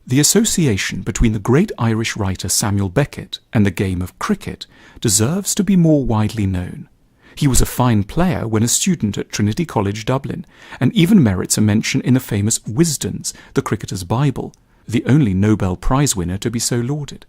The association between the great Irish writer Samuel Beckett and the game of cricket deserves to be more widely known. He was a fine player when a student at Trinity College, Dublin, and even merits a mention in the famous Wisden's, the Cricketer's Bible, the only Nobel Prize winner to be so lauded.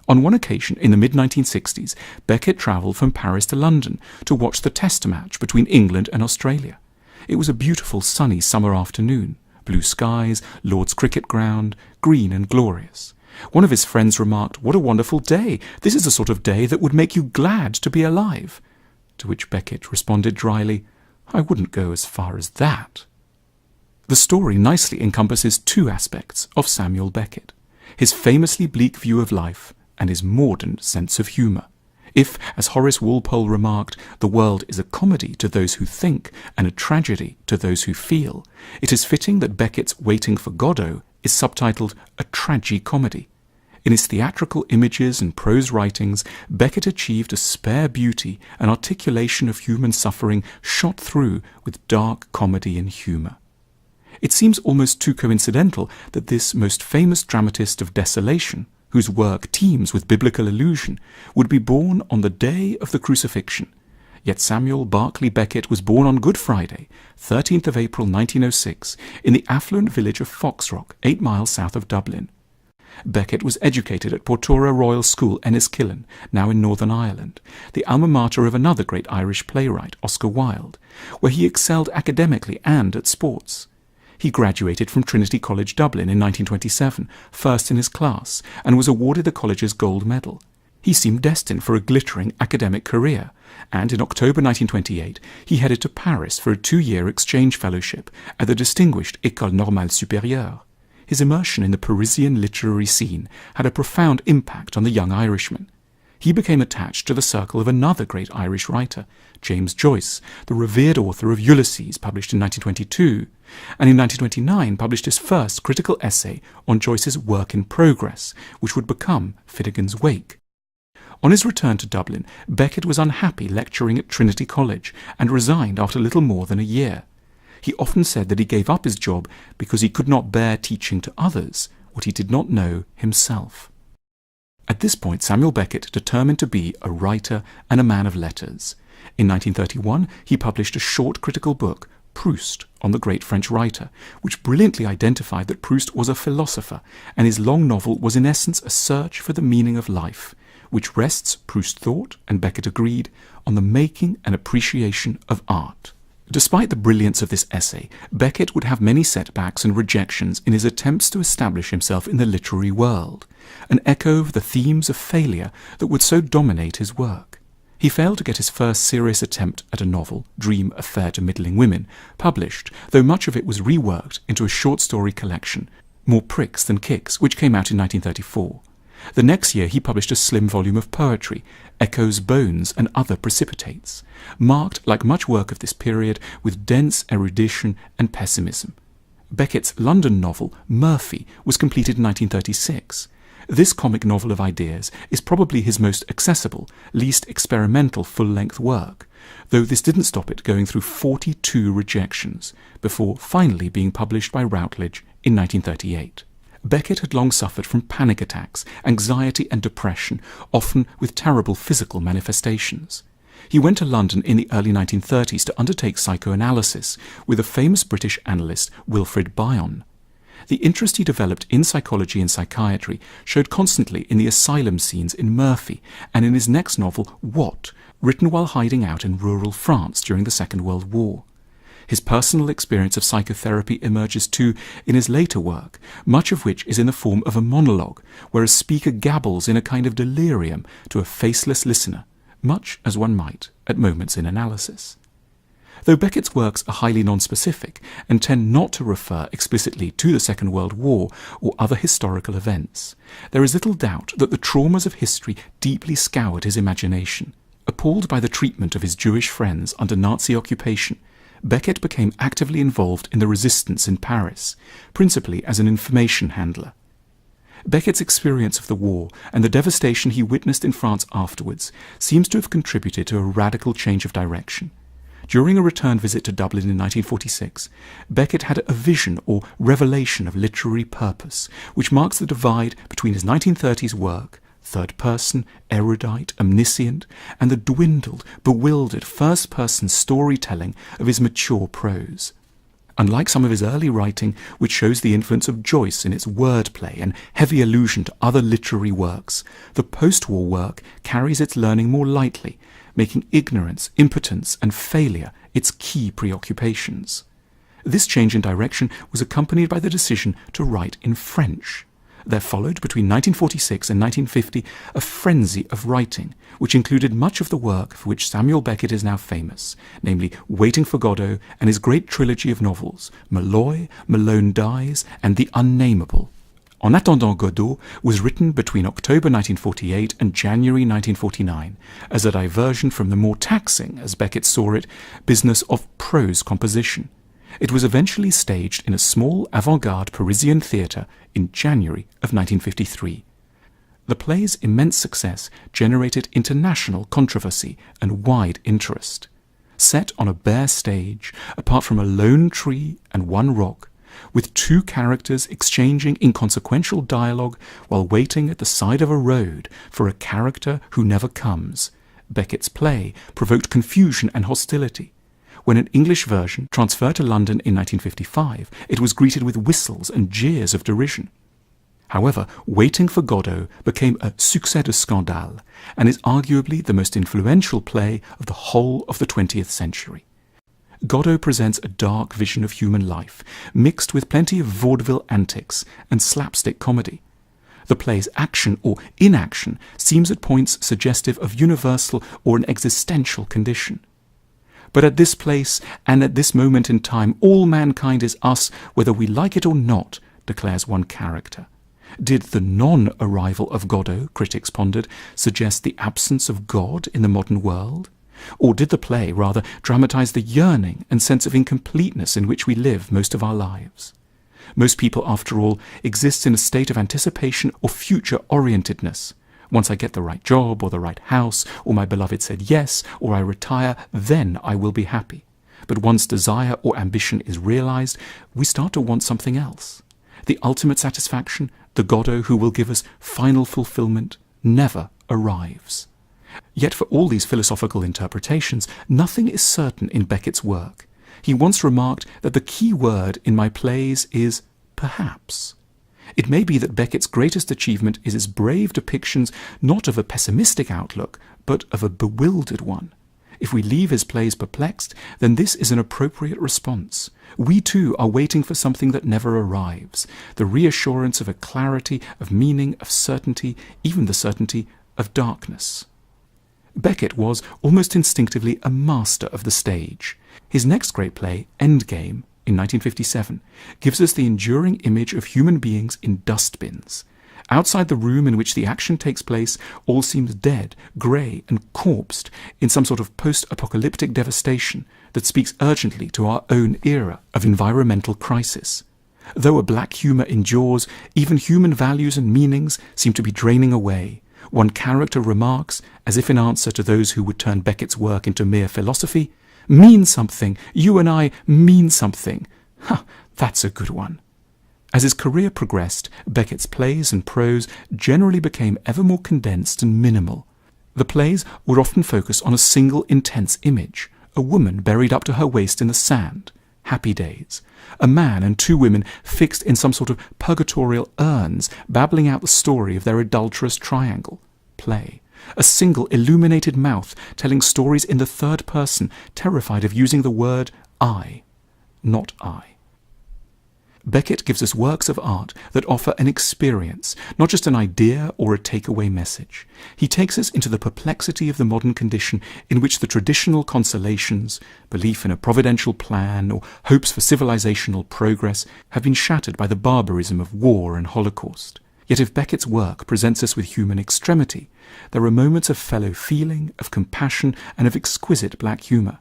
On one occasion in the mid-1960s, Beckett travelled from Paris to London to watch the Test match between England and Australia. It was a beautiful sunny summer afternoon, blue skies, Lord's Cricket Ground, green and glorious. One of his friends remarked, "What a wonderful day! This is the sort of day that would make you glad to be alive." To which Beckett responded dryly, "I wouldn't go as far as that." The story nicely encompasses two aspects of Samuel Beckett: his famously bleak view of life and his mordant sense of humour. If, as Horace Walpole remarked, the world is a comedy to those who think and a tragedy to those who feel, it is fitting that Beckett's Waiting for Godot is subtitled A Tragi-Comedy. In his theatrical images and prose writings, Beckett achieved a spare beauty and articulation of human suffering shot through with dark comedy and humour. It seems almost too coincidental that this most famous dramatist of desolation, whose work teems with biblical allusion, would be born on the day of the crucifixion. Yet Samuel Barclay Beckett was born on Good Friday, 13th of April 1906, in the affluent village of Foxrock, 8 miles south of Dublin. Beckett was educated at Portora Royal School, Enniskillen, now in Northern Ireland, the alma mater of another great Irish playwright, Oscar Wilde, where he excelled academically and at sports. He graduated from Trinity College, Dublin in 1927, first in his class, and was awarded the college's gold medal. He seemed destined for a glittering academic career, and in October 1928 he headed to Paris for a 2-year exchange fellowship at the distinguished École Normale Supérieure. His immersion in the Parisian literary scene had a profound impact on the young Irishman. He became attached to the circle of another great Irish writer, James Joyce, the revered author of Ulysses, published in 1922, and in 1929 published his first critical essay on Joyce's work in progress, which would become Finnegan's Wake. On his return to Dublin, Beckett was unhappy lecturing at Trinity College and resigned after little more than a year. He often said that he gave up his job because he could not bear teaching to others what he did not know himself. At this point, Samuel Beckett determined to be a writer and a man of letters. In 1931, he published a short critical book, Proust, on the great French writer, which brilliantly identified that Proust was a philosopher, and his long novel was in essence a search for the meaning of life, which rests, Proust thought, and Beckett agreed, on the making and appreciation of art. Despite the brilliance of this essay, Beckett would have many setbacks and rejections in his attempts to establish himself in the literary world, an echo of the themes of failure that would so dominate his work. He failed to get his first serious attempt at a novel, Dream of Fair to Middling Women, published, though much of it was reworked into a short story collection, More Pricks Than Kicks, which came out in 1934. The next year he published a slim volume of poetry, Echoes, Bones, and Other Precipitates, marked, like much work of this period, with dense erudition and pessimism. Beckett's London novel, Murphy, was completed in 1936. This comic novel of ideas is probably his most accessible, least experimental full-length work, though this didn't stop it going through 42 rejections, before finally being published by Routledge in 1938. Beckett had long suffered from panic attacks, anxiety and depression, often with terrible physical manifestations. He went to London in the early 1930s to undertake psychoanalysis with the famous British analyst Wilfrid Bion. The interest he developed in psychology and psychiatry showed constantly in the asylum scenes in Murphy and in his next novel, What?, written while hiding out in rural France during the Second World War. His personal experience of psychotherapy emerges too in his later work, much of which is in the form of a monologue, where a speaker gabbles in a kind of delirium to a faceless listener, much as one might at moments in analysis. Though Beckett's works are highly nonspecific and tend not to refer explicitly to the Second World War or other historical events, there is little doubt that the traumas of history deeply scoured his imagination. Appalled by the treatment of his Jewish friends under Nazi occupation, Beckett became actively involved in the resistance in Paris, principally as an information handler. Beckett's experience of the war and the devastation he witnessed in France afterwards seems to have contributed to a radical change of direction. During a return visit to Dublin in 1946, Beckett had a vision or revelation of literary purpose, which marks the divide between his 1930s work, third-person, erudite, omniscient, and the dwindled, bewildered first-person storytelling of his mature prose. Unlike some of his early writing, which shows the influence of Joyce in its wordplay and heavy allusion to other literary works, the post-war work carries its learning more lightly, making ignorance, impotence, and failure its key preoccupations. This change in direction was accompanied by the decision to write in French. There followed, between 1946 and 1950, a frenzy of writing, which included much of the work for which Samuel Beckett is now famous, namely Waiting for Godot and his great trilogy of novels, Malloy, Malone Dies, and The Unnameable. En attendant Godot was written between October 1948 and January 1949 as a diversion from the more taxing, as Beckett saw it, business of prose composition. It was eventually staged in a small avant-garde Parisian theatre in January of 1953. The play's immense success generated international controversy and wide interest. Set on a bare stage, apart from a lone tree and one rock, with two characters exchanging inconsequential dialogue while waiting at the side of a road for a character who never comes, Beckett's play provoked confusion and hostility. When an English version transferred to London in 1955, it was greeted with whistles and jeers of derision. However, Waiting for Godot became a succès de scandale and is arguably the most influential play of the whole of the 20th century. Godot presents a dark vision of human life, mixed with plenty of vaudeville antics and slapstick comedy. The play's action or inaction seems at points suggestive of universal or an existential condition. But at this place and at this moment in time, all mankind is us, whether we like it or not, declares one character. Did the non-arrival of Godot, critics pondered, suggest the absence of God in the modern world? Or did the play rather dramatize the yearning and sense of incompleteness in which we live most of our lives? Most people, after all, exist in a state of anticipation or future-orientedness. Once I get the right job or the right house, or my beloved said yes, or I retire, then I will be happy. But once desire or ambition is realized, we start to want something else. The ultimate satisfaction, the Godot who will give us final fulfillment, never arrives. Yet for all these philosophical interpretations, nothing is certain in Beckett's work. He once remarked that the key word in my plays is perhaps. It may be that Beckett's greatest achievement is his brave depictions not of a pessimistic outlook, but of a bewildered one. If we leave his plays perplexed, then this is an appropriate response. We too are waiting for something that never arrives, the reassurance of a clarity, of meaning, of certainty, even the certainty of darkness. Beckett was almost instinctively a master of the stage. His next great play, Endgame, in 1957, gives us the enduring image of human beings in dustbins. Outside the room in which the action takes place, all seems dead, grey and corpsed in some sort of post-apocalyptic devastation that speaks urgently to our own era of environmental crisis. Though a black humour endures, even human values and meanings seem to be draining away. One character remarks, as if in answer to those who would turn Beckett's work into mere philosophy, "Mean something, you and I mean something." Ha, that's a good one. As his career progressed, Beckett's plays and prose generally became ever more condensed and minimal. The plays would often focus on a single intense image, a woman buried up to her waist in the sand, Happy Days, a man and two women fixed in some sort of purgatorial urns, babbling out the story of their adulterous triangle, Play, a single illuminated mouth telling stories in the third person, terrified of using the word I, not I. Beckett gives us works of art that offer an experience, not just an idea or a takeaway message. He takes us into the perplexity of the modern condition in which the traditional consolations, belief in a providential plan or hopes for civilizational progress, have been shattered by the barbarism of war and Holocaust. Yet if Beckett's work presents us with human extremity, there are moments of fellow feeling, of compassion, and of exquisite black humour.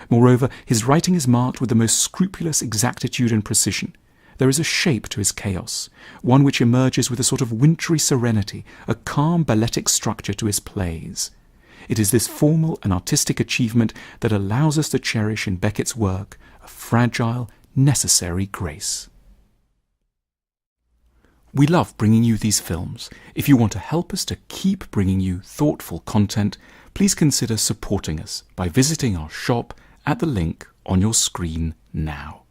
Moreover, his writing is marked with the most scrupulous exactitude and precision. There is a shape to his chaos, one which emerges with a sort of wintry serenity, a calm balletic structure to his plays. It is this formal and artistic achievement that allows us to cherish in Becket's work a fragile, necessary grace. We love bringing you these films. If you want to help us to keep bringing you thoughtful content, please consider supporting us by visiting our shop at the link on your screen now.